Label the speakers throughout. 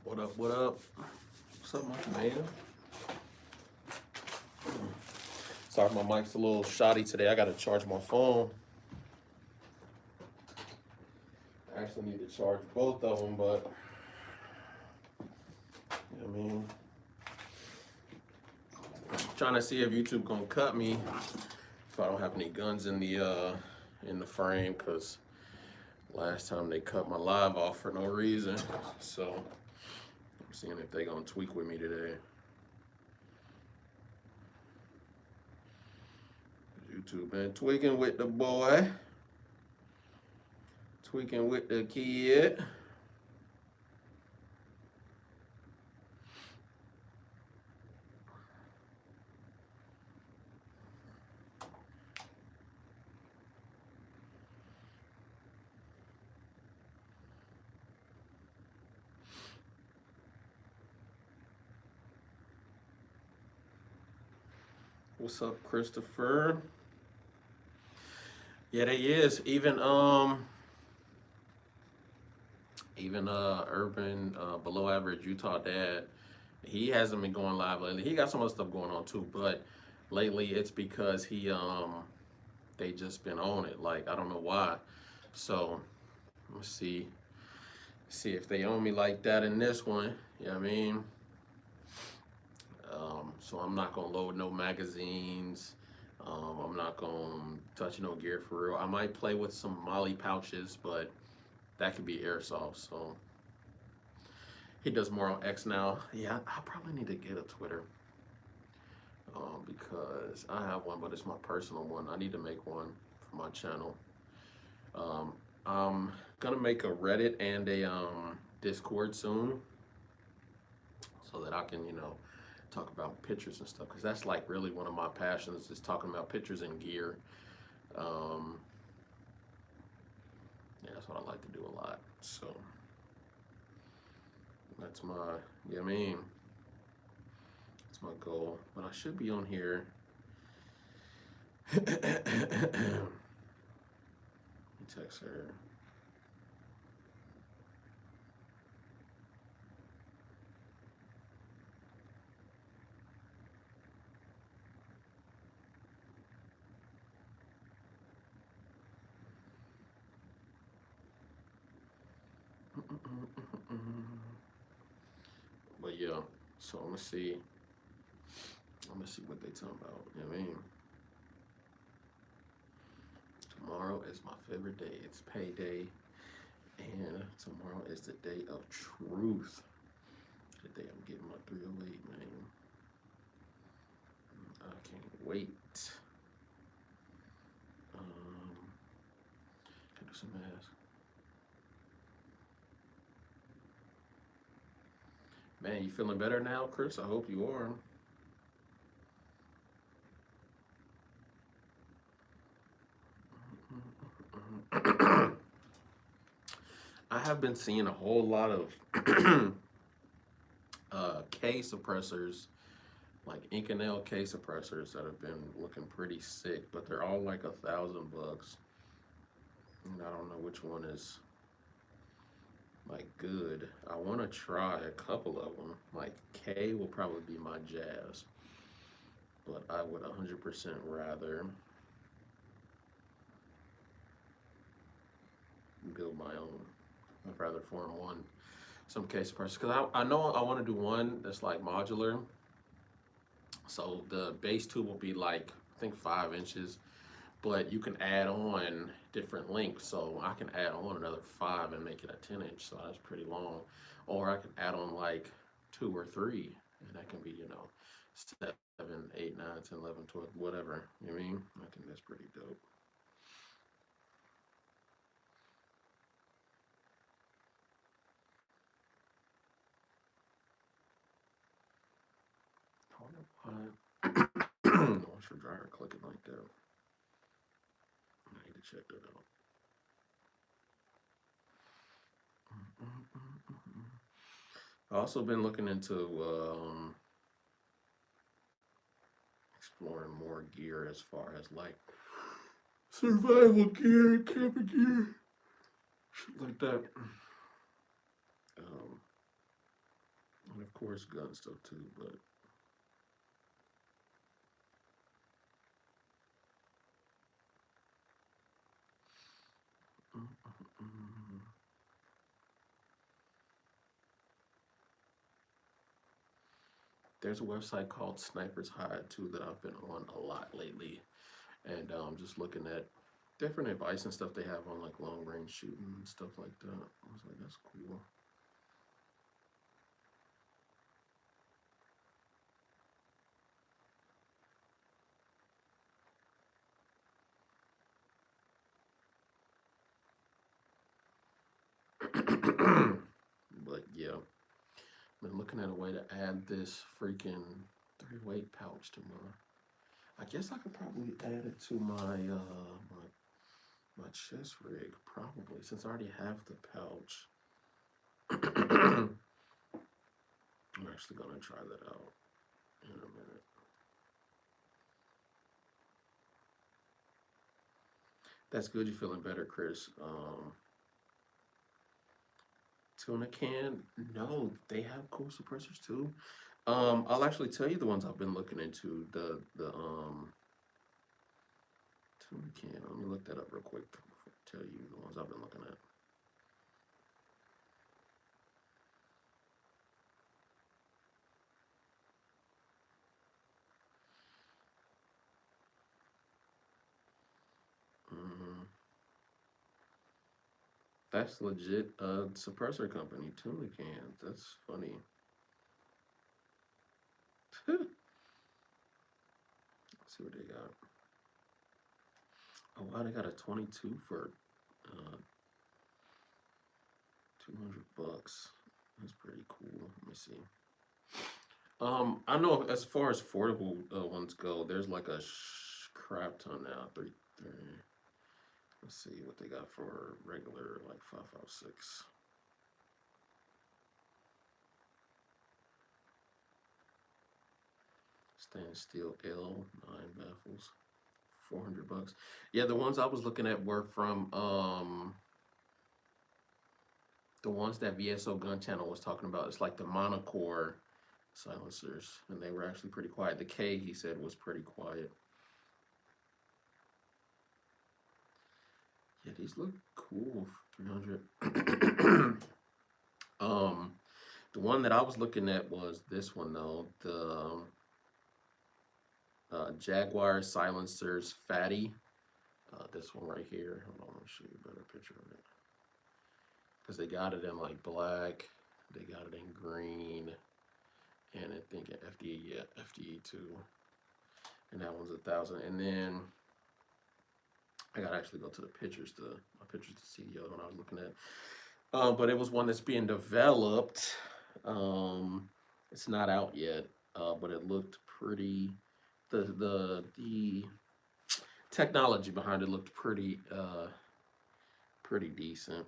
Speaker 1: What up? What up? What's up, my man? Sorry, my mic's a little shoddy today. I gotta charge my phone. I actually need to charge both of them, but you know what I mean, trying to see if YouTube gonna cut me if I don't have any guns in the frame, cause last time they cut my live off for no reason. So I'm seeing if they gonna tweak with me today. YouTube been tweaking with the boy. Tweaking with the kid. What's up, Christopher? Yeah, they is. Even Urban Below Average Utah Dad, he hasn't been going live lately. He got some other stuff going on too, but lately it's because they just been on it. Like, I don't know why. So let's see if they own me like that in this one. You know what I mean? So I'm not gonna load no magazines. I'm not gonna touch no gear for real. I might play with some Molly pouches, but that could be airsoft. So he does more on X now. Yeah, I probably need to get a Twitter, because I have one, but it's my personal one. I need to make one for my channel. I'm gonna make a Reddit and a Discord soon, so that I can, talk about pictures and stuff, because that's like really one of my passions, is talking about pictures and gear. Um, yeah, that's what I like to do a lot. So that's my, yeah, I mean, that's my goal. But I should be on here. Let me text her. But yeah, so I'm gonna see what they talking about. You know what I mean? Tomorrow is my favorite day. It's payday, and tomorrow is the day of truth. The day I'm getting my 308, man. I can't wait. Can do some ass. Man, you feeling better now, Chris? I hope you are. I have been seeing a whole lot of K suppressors, like Inconel K suppressors, that have been looking pretty sick, but they're all like $1,000. And I don't know which one is like good. I want to try a couple of them. Like K will probably be my jazz, but I would 100% rather build my own. I'd rather form one, some K suppressors, because I know I want to do one that's like modular. So the base tube will be like, I think 5 inches, but you can add on different lengths. So I can add on another 5 and make it a 10 inch. So that's pretty long. Or I can add on like 2 or 3, and that can be, 7, 8, 9, 10, 11, 12, whatever. You know what I mean? I think that's pretty dope. I wonder why washer dryer clicking like that. I need to check that out. I've also been looking into exploring more gear, as far as like survival gear, camping gear, shit like that. Um, And of course, gun stuff too, but. Mm, mm, mm. There's a website called Sniper's Hide too that I've been on a lot lately, and just looking at different advice and stuff they have on like long range shooting and stuff like that. I was like, that's cool. But yeah, been looking at a way to add this freaking 308 pouch to my. I guess I could probably add it to my chest rig probably since I already have the pouch. I'm actually gonna try that out in a minute. That's good. You feeling better, Chris? Tuna can? No, they have cool suppressors too. I'll actually tell you the ones I've been looking into. The tuna can. Let me look that up real quick before I tell you the ones I've been looking at. Mm, that's legit. Suppressor company tuna cans. That's funny. Let's see what they got. Oh wow, they got a 22 for 200 bucks. That's pretty cool. Let me see. I know as far as affordable ones go, there's like a crap ton now. Three. Let's see what they got for regular like 5.56. Stainless steel L9 baffles, 400 bucks. Yeah, the ones I was looking at were from the ones that VSO Gun Channel was talking about. It's like the monocore silencers, and they were actually pretty quiet. The K he said was pretty quiet. Yeah, these look cool for 300. um, the one that I was looking at was this one though, the Jaguar silencers Fatty. This one right here. Hold on, let me show you a better picture of it. Because they got it in like black, they got it in green, and I think FDE, yeah, FDE too. And that one's 1,000. And then I gotta actually go to the pictures to my pictures to see the other one I was looking at. But it was one that's being developed. It's not out yet, but it looked pretty. The technology behind it looked pretty decent.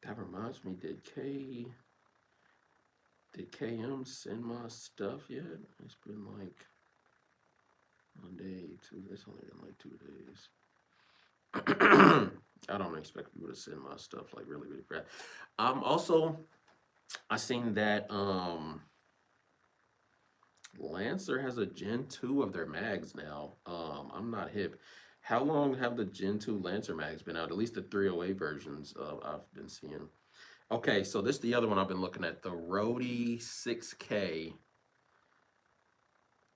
Speaker 1: That reminds me, did KM send my stuff yet? It's been like 1 day, two. It's only been like 2 days. I don't expect people to send my stuff like really fast. Also, I seen that Lancer has a Gen 2 of their mags now. I'm not hip. How long have the Gen 2 Lancer mags been out? At least the 308 versions I've been seeing. Okay, so this is the other one I've been looking at. The Rode 6K.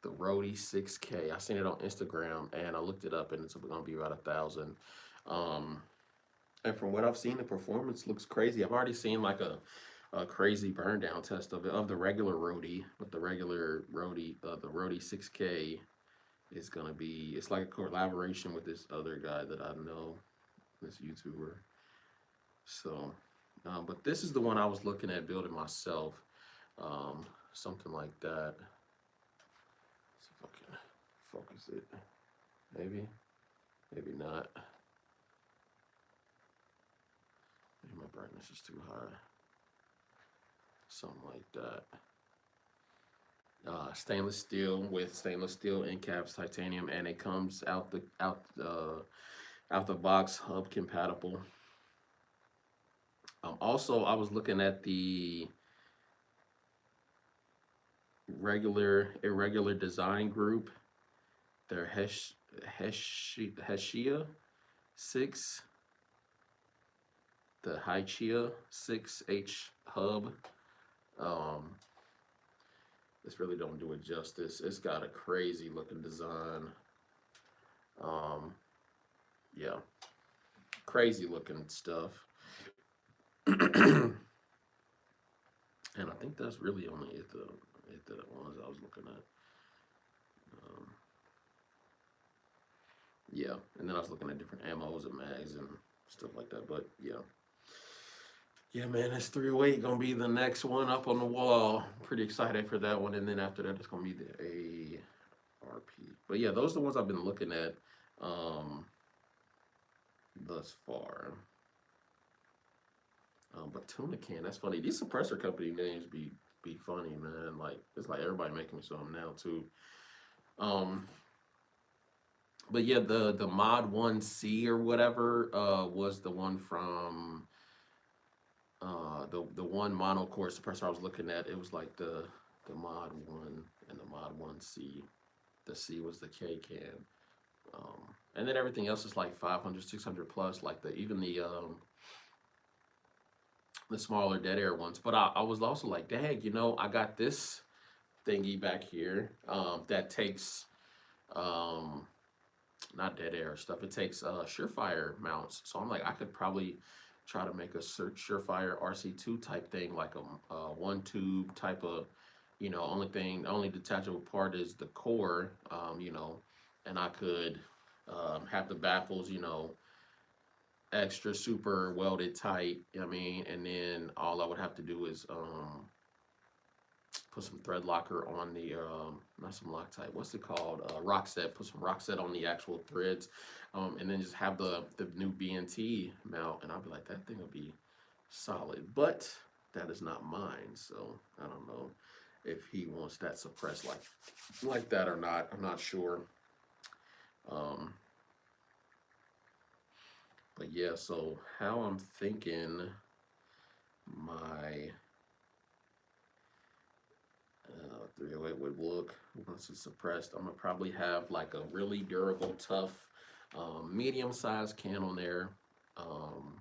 Speaker 1: The Rode 6K. I seen it on Instagram and I looked it up and it's gonna be about 1,000. Um, and from what I've seen, the performance looks crazy. I've already seen like a crazy burn down test of the regular Rode, but the regular Rode, the Rode 6K is gonna be. It's like a collaboration with this other guy that I know, this YouTuber. So, but this is the one I was looking at building myself, something like that. Let's see if I can focus it. Maybe, maybe not. Maybe my brightness is too high. Something like that. Stainless steel with stainless steel end caps, titanium, and it comes out the box hub compatible. Also, I was looking at the irregular design group. Their Heshia 6, the Haichia 6H hub. Um, this really don't do it justice. It's got a crazy looking design. Um, yeah, crazy looking stuff. And I think that's really only the ones I was looking at. Um, yeah, and then I was looking at different ammos and mags and stuff like that. But yeah, yeah, man, it's 308 gonna be the next one up on the wall. Pretty excited for that one, and then after that, it's gonna be the ARP. But yeah, those are the ones I've been looking at um, thus far. But Tuna Can, that's funny. These suppressor company names be funny, man. Like it's like everybody making some now too. Um, but yeah, the Mod 1C or whatever was the one from the one monocore suppressor I was looking at. It was like the Mod 1 and the Mod 1C. The C was the K can. And then everything else is like 500, 600 plus, like even the smaller dead air ones. But I was also like, dang, I got this thingy back here that takes not dead air stuff. It takes Surefire mounts. So I'm like, I could probably try to make a Surefire RC2 type thing, like a one tube type of, only detachable part is the core, and I could have the baffles, extra super welded tight. You know what I mean, and then all I would have to do is put some thread locker on the not some Loctite. What's it called? Rock set. Put some rock set on the actual threads, and then just have the new BNT mount, and I'll be like, that thing will be solid. But that is not mine, so I don't know if he wants that suppressed like that or not. I'm not sure. Um, but yeah, so how I'm thinking my 308 would look once it's suppressed. I'm gonna probably have like a really durable, tough, medium-sized can on there. Um,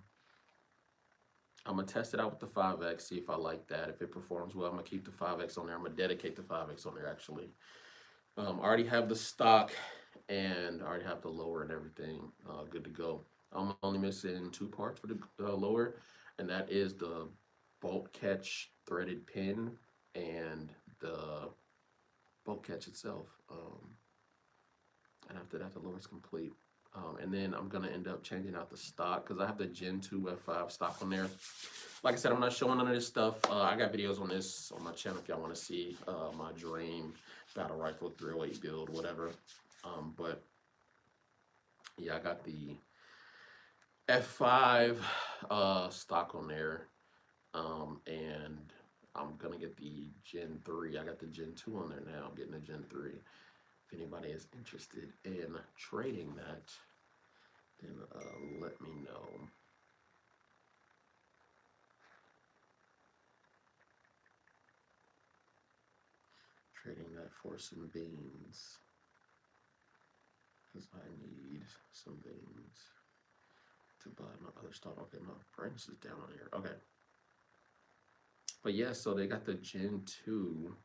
Speaker 1: I'm gonna test it out with the 5X, see if I like that. If it performs well, I'm gonna keep the 5X on there. I'm gonna dedicate the 5X on there actually. I already have the stock and I already have the lower and everything good to go. I'm only missing two parts for the lower, and that is the bolt catch threaded pin and the bolt catch itself. And after that, the lower's complete. And then I'm gonna end up changing out the stock because I have the Gen 2 F5 stock on there. Like I said, I'm not showing none of this stuff. I got videos on this on my channel if y'all want to see my dream battle rifle 308 build, whatever. But yeah, I got the F5 stock on there, and I'm gonna get the Gen 3. I got the Gen 2 on there now. I'm getting the Gen 3. If anybody is interested in trading that, then let me know. Trading that for some beans, because I need some beans to buy my other stuff. Okay, my price is down on here. Okay. But yeah, so they got the Gen 2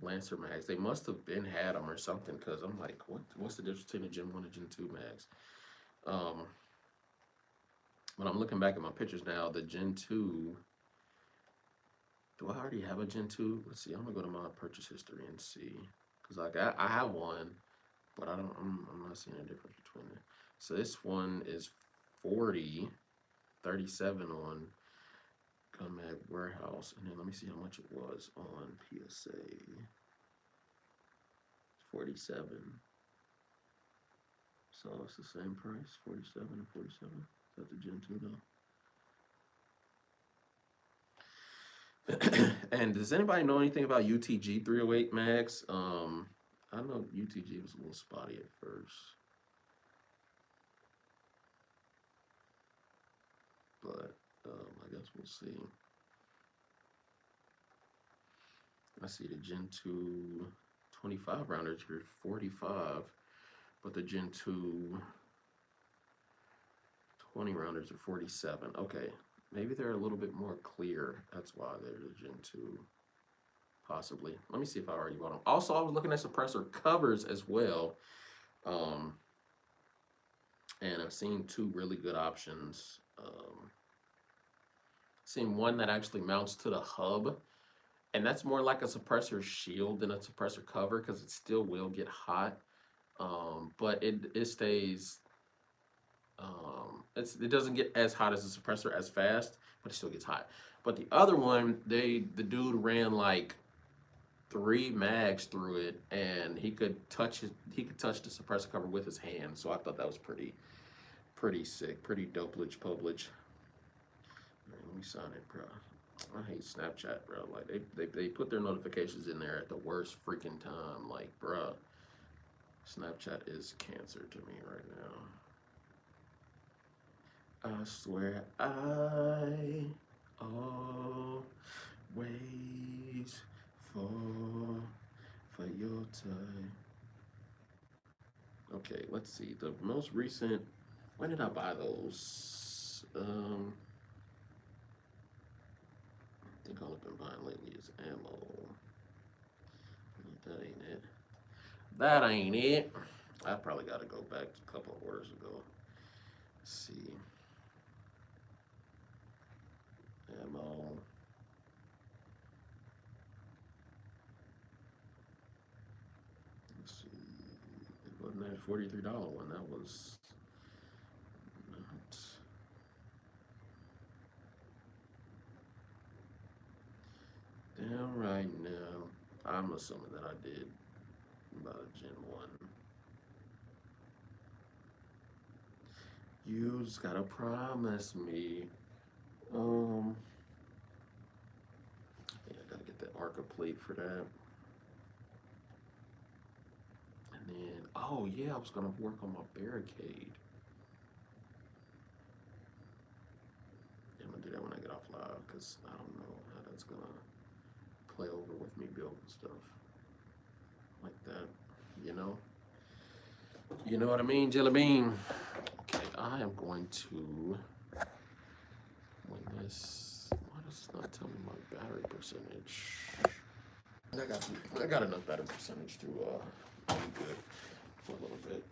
Speaker 1: Lancer mags. They must have been had them or something, because I'm like, what's the difference between a Gen 1 and Gen 2 mags? When I'm looking back at my pictures now, the Gen 2, do I already have a Gen 2? Let's see, I'm gonna go to my purchase history and see. Because like I have one, but I'm not seeing a difference between it. So this one is 40, 37 on Gunmag Warehouse, and then let me see how much it was on PSA. 47. So it's the same price, 47 and 47. Is that the Gen 2 now? And does anybody know anything about UTG 308 mags? I know UTG was a little spotty at first, but I guess guess we'll see. I see the Gen 2 25 rounders here, 45, but the Gen 2 20 rounders are 47. Okay, maybe they're a little bit more clear. That's why they're the Gen 2, possibly. Let me see if I already bought them. Also, I was looking at suppressor covers as well. And I've seen two really good options. Seen one that actually mounts to the hub, and that's more like a suppressor shield than a suppressor cover because it still will get hot, but it stays. It doesn't get as hot as a suppressor as fast, but it still gets hot. But the other one, the dude ran like 3 mags through it, and he could touch the suppressor cover with his hand. So I thought that was pretty sick, pretty dopelage publish. Let me sign it, bro. I hate Snapchat, bro. Like they put their notifications in there at the worst freaking time. Like, bro, Snapchat is cancer to me right now. I swear I always fall for your time. Okay, let's see. The most recent. When did I buy those? I think all I've been buying lately is ammo. That ain't it. That ain't it. I probably got to go back a couple of orders ago. Let's see. Ammo. Let's see. It wasn't that $43 one. That was not. Damn right now. I'm assuming that I did about Gen 1. You just gotta promise me. Yeah, I gotta get that Arca plate for that. And then, oh yeah, I was gonna work on my barricade. Yeah, I'm gonna do that when I get off live, because I don't know how that's gonna play over with me building stuff like that, you know? You know what I mean, Jelly Bean? Okay, I am going to, when this, why does it not tell me my battery percentage? I got enough battery percentage to be good for a little bit.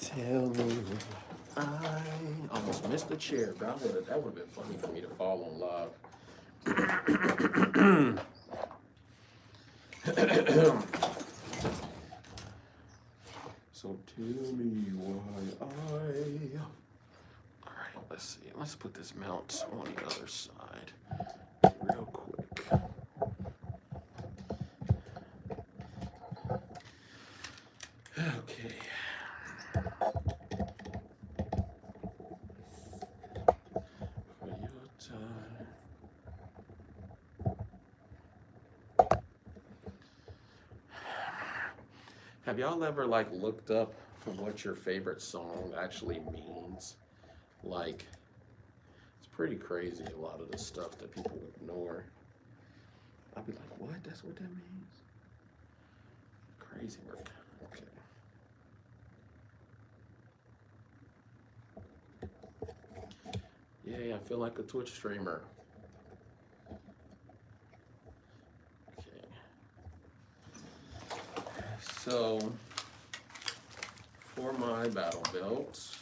Speaker 1: Tell me, I almost missed the chair, bro. That would have been funny for me to fall on live. So tell me why Alright, let's see. Let's put this mount on the other side real quick. Okay. For your time. Have y'all ever like looked up what your favorite song actually means? Like, it's pretty crazy a lot of the stuff that people ignore. I'd be like, what? That's what that means? Crazy work. Okay. Yeah, I feel like a Twitch streamer. Okay. So, for my battle belt,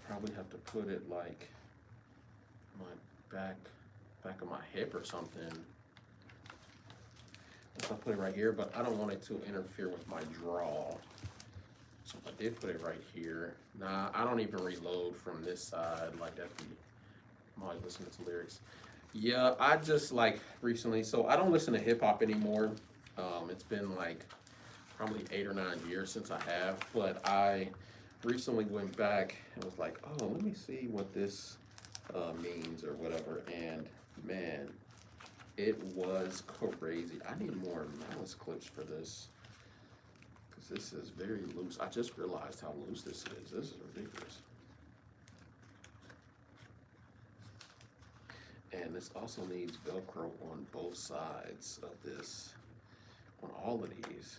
Speaker 1: probably have to put it like my back of my hip or something. If I put it right here, but I don't want it to interfere with my draw. So if I did put it right here, nah, I don't even reload from this side like that. I'm always listening to lyrics. Yeah, I just like recently, so I don't listen to hip hop anymore. It's been like probably 8 or 9 years since I have, but I recently went back and was like, oh, let me see what this means or whatever. And man, it was crazy. I need more malice clips for this because this is very loose. I just realized how loose this is. This is ridiculous. And this also needs Velcro on both sides of this, on all of these.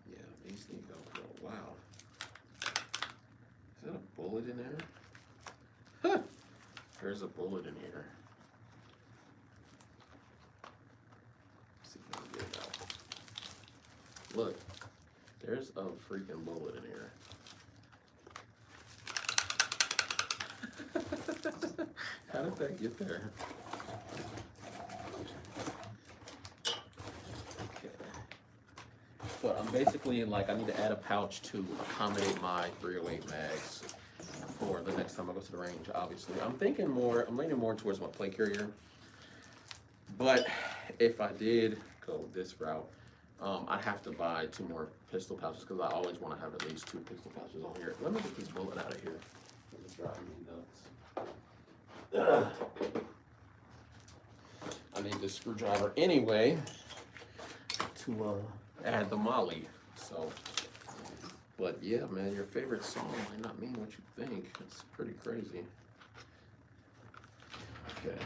Speaker 1: Yeah, these need Velcro. Wow. Is that a bullet in there? Huh. There's a bullet in here. Let's see if I can get it out. Look, there's a freaking bullet in here. How did that get there? Okay. But I'm basically like, I need to add a pouch to accommodate my 308 mags for the next time I go to the range, obviously. I'm leaning more towards my plate carrier. But if I did go this route, I'd have to buy 2 more pistol pouches because I always want to have at least 2 pistol pouches on here. Let me get this bullet out of here. It's driving me nuts. I need this screwdriver anyway to add the molly. So, but yeah, man, your favorite song might not mean what you think. It's pretty crazy. Okay.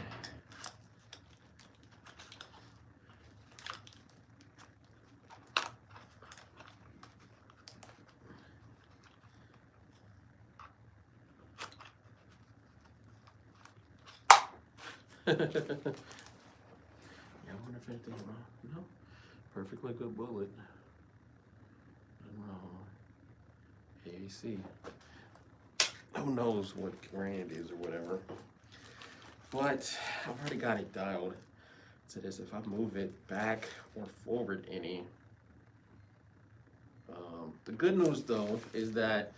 Speaker 1: Yeah, I wonder if anything wrong. No, perfectly good bullet. Nothing wrong. AAC. Who knows what brand is or whatever. But I've already got it dialed to this. If I move it back or forward any. The good news though is that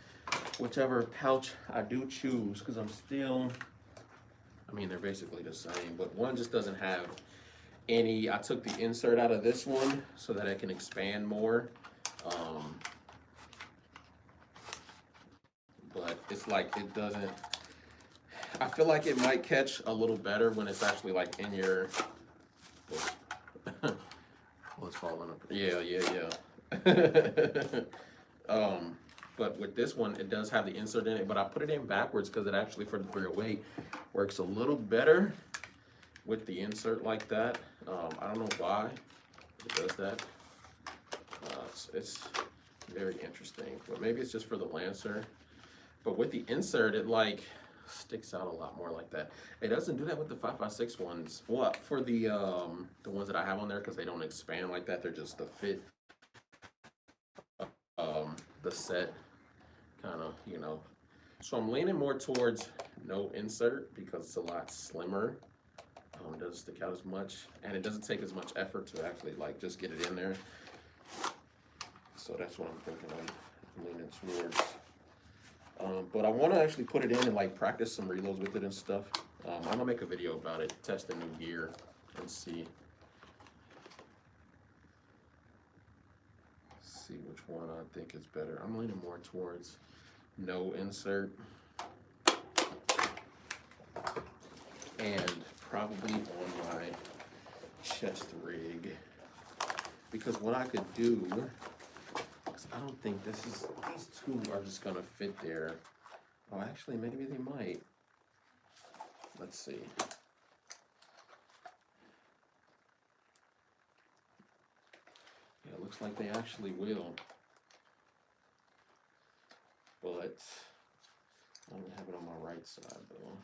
Speaker 1: whichever pouch I do choose, because I mean, they're basically the same, but one just doesn't have I took the insert out of this one so that it can expand more. But it's like, it doesn't, I feel like it might catch a little better when it's actually like in your, well, it's falling up. Yeah. But with this one, it does have the insert in it, but I put it in backwards because it actually, for the 308, works a little better with the insert like that. I don't know why it does that. It's very interesting, but maybe it's just for the Lancer. But with the insert, it like sticks out a lot more like that. It doesn't do that with the 5.56 ones. Well, for the ones that I have on there, because they don't expand like that. They're just the fit, the set kind of, So I'm leaning more towards no insert because it's a lot slimmer. It doesn't stick out as much, and it doesn't take as much effort to actually like just get it in there. So that's what I'm thinking I'm leaning towards. But I want to actually put it in and like practice some reloads with it and stuff. I'm gonna make a video about it, test the new gear, and see which one I think is better. I'm leaning more towards no insert, and probably on my chest rig, because what I could do, because I don't think these 2 are just gonna fit there. Oh, actually, maybe they might. Let's see. Yeah, it looks like they actually will. But I don't have it on my right side though.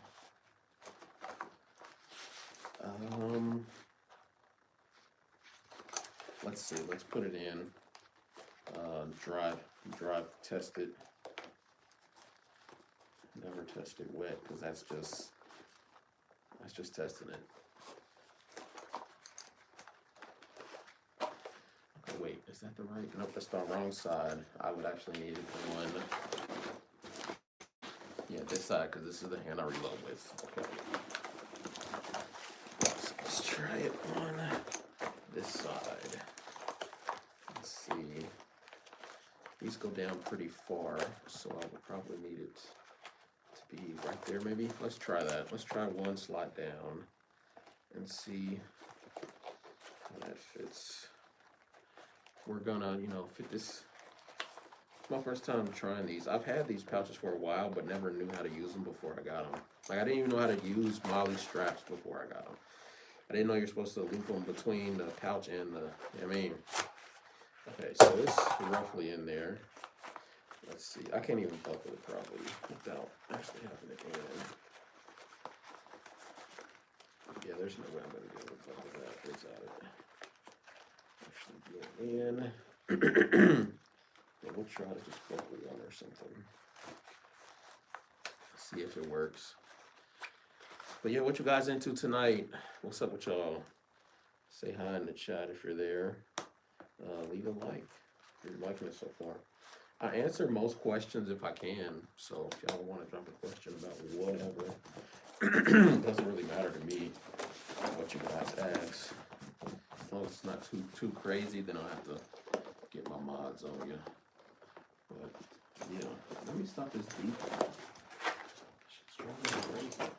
Speaker 1: Let's see. Let's put it in. Drive test it. Never test it wet because that's just testing it. Okay, wait, is that the right? Nope, that's the wrong side. I would actually need it on, yeah, this side, because this is the hand I reload with. Okay. try it on this side. Let's see. These go down pretty far, so I would probably need it to be right there maybe. Let's try that. Let's try one slot down and see how that fits. We're gonna, fit this. It's my first time trying these. I've had these pouches for a while, but never knew how to use them before I got them. Like, I didn't even know how to use MOLLE straps before I got them. I didn't know you're supposed to loop them between the pouch and okay, so it's roughly in there. Let's see. I can't even buckle it properly without actually having it in. Yeah, there's no way I'm going to be able to buckle that without it actually being in. Yeah, we'll try to just buckle one or something. See if it works. But yeah, what you guys into tonight? What's up with y'all? Say hi in the chat if you're there. Leave a like if you're liking it so far. I answer most questions if I can, so if y'all want to drop a question about whatever, it doesn't really matter to me what you guys ask. As long as it's not too crazy, then I'll have to get my mods on you. But yeah, let me stop this beat. Shit's driving me crazy.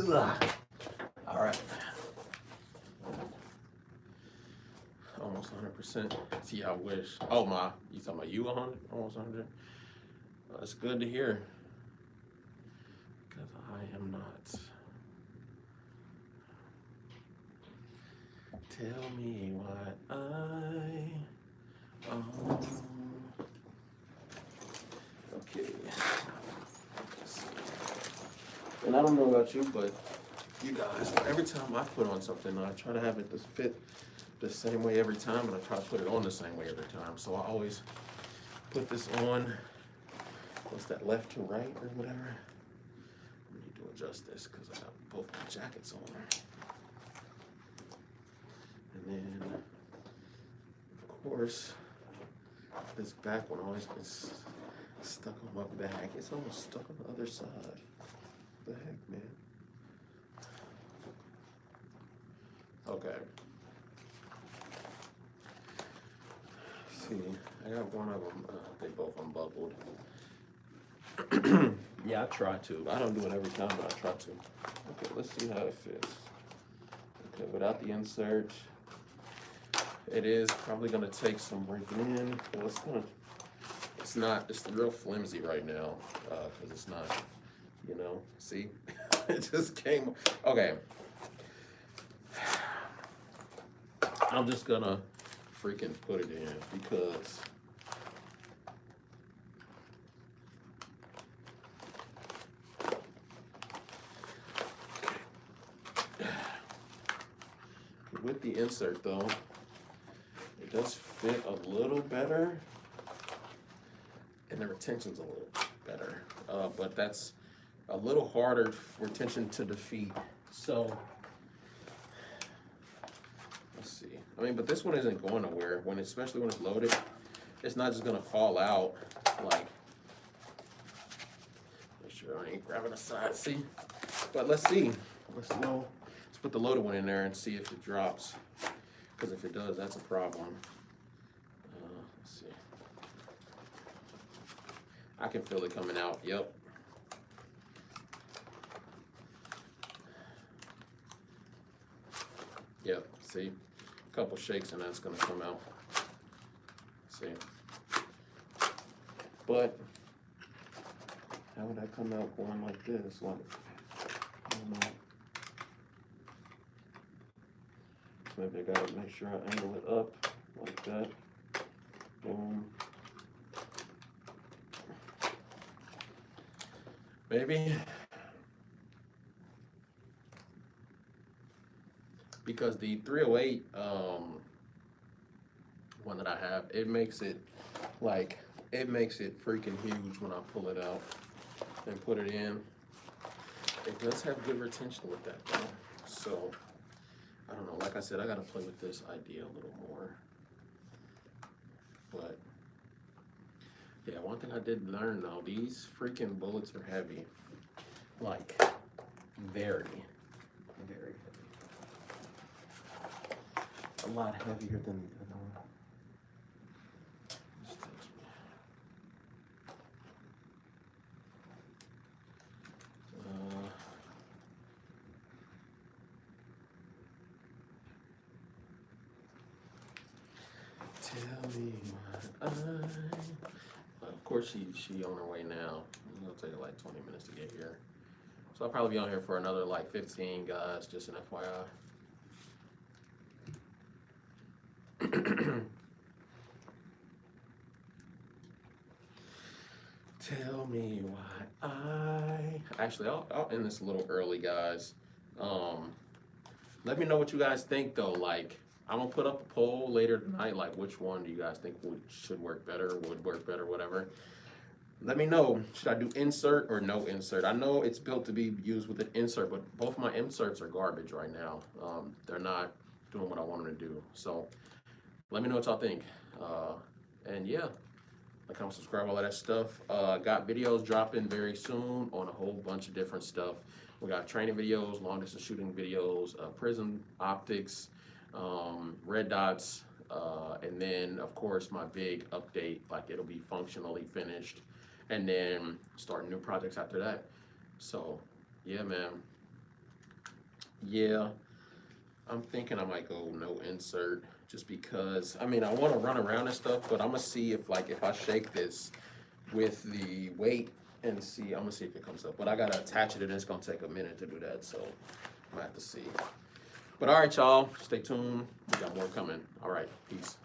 Speaker 1: Ugh. All right. Almost 100%. See, I wish. Oh my, you talking about you 100? Almost 100? That's good to hear. Because I am not. Tell me what I Okay. And I don't know about you, but you guys, every time I put on something, I try to have it fit the same way every time, and I try to put it on the same way every time. So I always put this on, what's that, left to right or whatever? I need to adjust this because I got both my jackets on. And then, of course, this back one always gets stuck on my back. It's almost stuck on the other side. What the heck, man? Okay. Let's see, I got one of them. They both unbuckled. Yeah, I try to. I don't do it every time, but I try to. Okay, let's see how it fits. Okay, without the insert, it is probably gonna take some breaking in. Well, it's real flimsy right now, because it's not, see? It just came, okay. I'm just gonna freaking put it in because with the insert though, it does fit a little better and the retention's a little better, but that's a little harder for tension to defeat. So let's see. I mean, but this one isn't going nowhere. Especially when it's loaded, it's not just gonna fall out. Like, make sure I ain't grabbing the side. See, but let's see. Let's put the loaded one in there and see if it drops. Because if it does, that's a problem. Let's see. I can feel it coming out. Yep. Yep. See. Couple shakes and that's gonna come out. See, but how would that come out going like this? Like, I don't know. So maybe I gotta make sure I angle it up like that. Boom. Maybe. because the 308 one that I have, it makes it freaking huge when I pull it out and put it in. It does have good retention with that though. So I don't know, like I said, I gotta play with this idea a little more. But yeah, one thing I did learn though, these freaking bullets are heavy. Like very, very heavy. A lot heavier than the other one. Tell me what of course she on her way now. It'll take her like 20 minutes to get here. So I'll probably be on here for another like 15 guys, just an FYI. Tell me why actually I'll end this a little early, guys. Let me know what you guys think though. Like I'm gonna put up a poll later tonight, like which one do you guys think should work better, would work better, whatever. Let me know, should I do insert or no insert? I know it's built to be used with an insert, but both my inserts are garbage right now. They're not doing what I want them to do. So let me know what y'all think. And yeah, like, comment, subscribe, all of that stuff. Got videos dropping very soon on a whole bunch of different stuff. We got training videos, long distance shooting videos, prism optics, red dots, and then of course my big update, like it'll be functionally finished, and then start new projects after that. So yeah, man. Yeah, I'm thinking I might go no insert, just because, I mean, I want to run around and stuff, but I'm gonna see if I shake this with the weight and see, I'm gonna see if it comes up. But I gotta attach it and it's gonna take a minute to do that, so I'm gonna have to see. But all right, y'all, stay tuned. We got more coming. All right, peace.